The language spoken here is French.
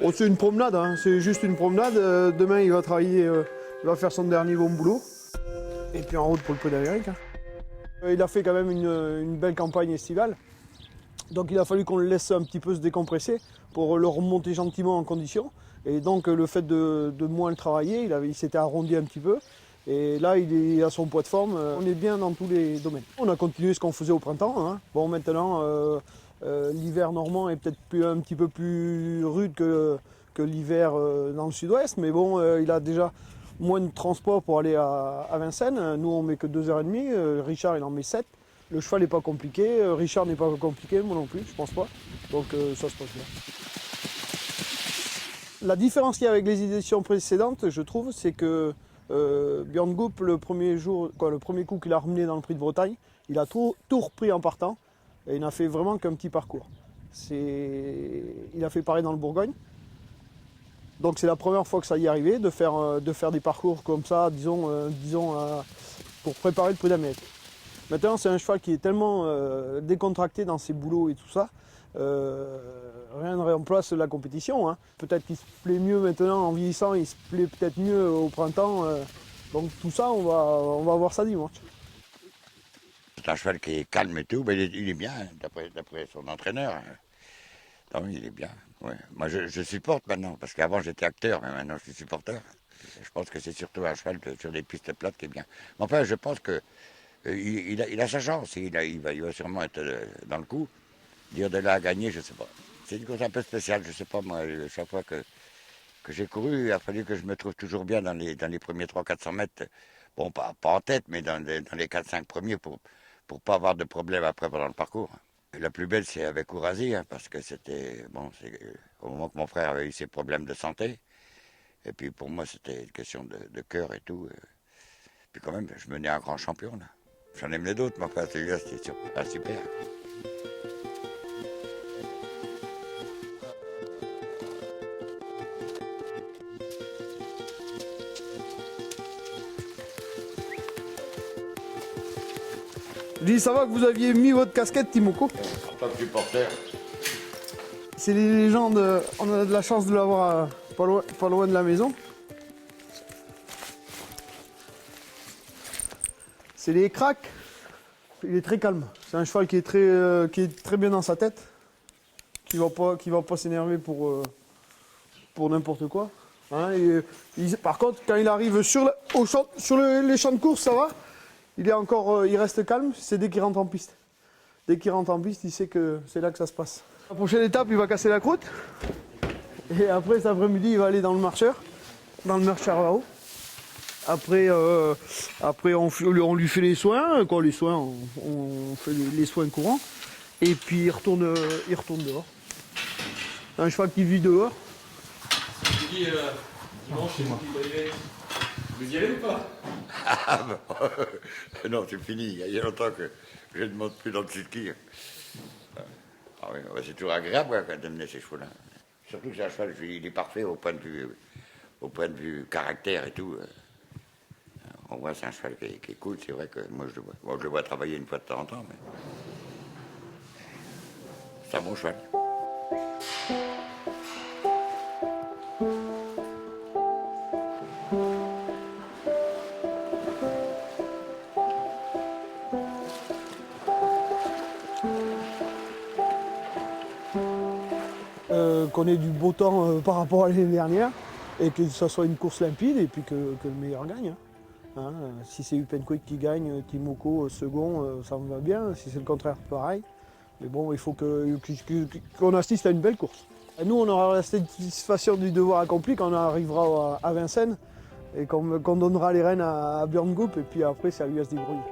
Oh, c'est une promenade, hein. C'est juste une promenade. Demain, il va travailler, il va faire son dernier bon boulot. Et puis en route pour le Prix d'Amérique. Il a fait quand même une belle campagne estivale. Donc il a fallu qu'on le laisse un petit peu se décompresser pour le remonter gentiment en condition. Et donc le fait de moins le travailler, il s'était arrondi un petit peu. Et là, il est à son poids de forme. On est bien dans tous les domaines. On a continué ce qu'on faisait au printemps, hein. Bon, maintenant, l'hiver normand est peut-être un petit peu plus rude que l'hiver dans le sud-ouest. Mais bon, il a déjà moins de transport pour aller à Vincennes. Nous, on met que 2h30. Richard, il en met 7. Le cheval n'est pas compliqué. Richard n'est pas compliqué, moi non plus, je pense pas. Donc ça se passe bien. La différence qu'il y a avec les éditions précédentes, je trouve, c'est que Björn Goop, le premier coup qu'il a ramené dans le Prix de Bretagne, il a tout repris en partant et il n'a fait vraiment qu'un petit parcours. Il a fait pareil dans le Bourgogne. Donc c'est la première fois que ça y est arrivé, de faire des parcours comme ça, disons pour préparer le Prix d'Amérique. Maintenant, c'est un cheval qui est tellement décontracté dans ses boulots et tout ça, rien ne remplace la compétition, hein. Peut-être qu'il se plaît mieux maintenant en vieillissant, il se plaît peut-être mieux au printemps. Donc tout ça, on va voir ça dimanche. C'est un cheval qui est calme et tout, mais il est bien, d'après son entraîneur. Non, il est bien. Ouais. Moi, je supporte maintenant, parce qu'avant j'étais acteur, mais maintenant je suis supporter. Je pense que c'est surtout un cheval sur des pistes plates qui est bien. Mais enfin, je pense que il a sa chance, il va sûrement être dans le coup. Dire de là à gagner, je ne sais pas. C'est une course un peu spéciale, je ne sais pas, moi, chaque fois que j'ai couru, il a fallu que je me trouve toujours bien dans les premiers 300-400 mètres. Bon, pas en tête, mais dans les 4-5 premiers pour pas avoir de problème après pendant le parcours. Et la plus belle, c'est avec Ourasi, hein, parce que c'était au moment que mon frère avait eu ses problèmes de santé. Et puis pour moi, c'était une question de cœur et tout. Puis quand même, je menais un grand champion, là. J'en ai mené d'autres, mais enfin, celui-là, c'était super. Je dis, ça va que vous aviez mis votre casquette, Timoko? En tant que supporter. C'est les légendes, on a de la chance de l'avoir pas loin de la maison. C'est les cracks. Il est très calme. C'est un cheval qui est très bien dans sa tête, qui va pas s'énerver pour n'importe quoi. Hein, par contre, quand il arrive sur les champs de course, ça va. Il reste calme. C'est dès qu'il rentre en piste. Dès qu'il rentre en piste, il sait que c'est là que ça se passe. La prochaine étape, il va casser la croûte. Et après, cet après-midi, il va aller dans le marcheur là-haut. Après, on lui fait les soins. Les soins, on fait les soins courants. Et puis, il retourne dehors. C'est un cheval qui vit dehors. Tu dis, dimanche, c'est moi. Vous y allez ou pas? Non, c'est fini. Il y a longtemps que je ne monte plus dans le ski. Ah oui, c'est toujours agréable de mener ces chevaux-là. Surtout que c'est un cheval, il est parfait au point de vue caractère et tout. On voit que c'est un cheval qui est cool. C'est vrai que moi, je le vois travailler une fois de temps en temps, mais c'est un bon cheval. Qu'on ait du beau temps par rapport à l'année dernière et que ça soit une course limpide et puis que le meilleur gagne. Hein, si c'est Upenquick qui gagne, Timoko second, ça me va bien. Si c'est le contraire, pareil. Mais bon, il faut qu'on assiste à une belle course. Et nous, on aura la satisfaction du devoir accompli quand on arrivera à Vincennes et qu'on donnera les rênes à Björn Goop et puis après, c'est à lui à se débrouiller.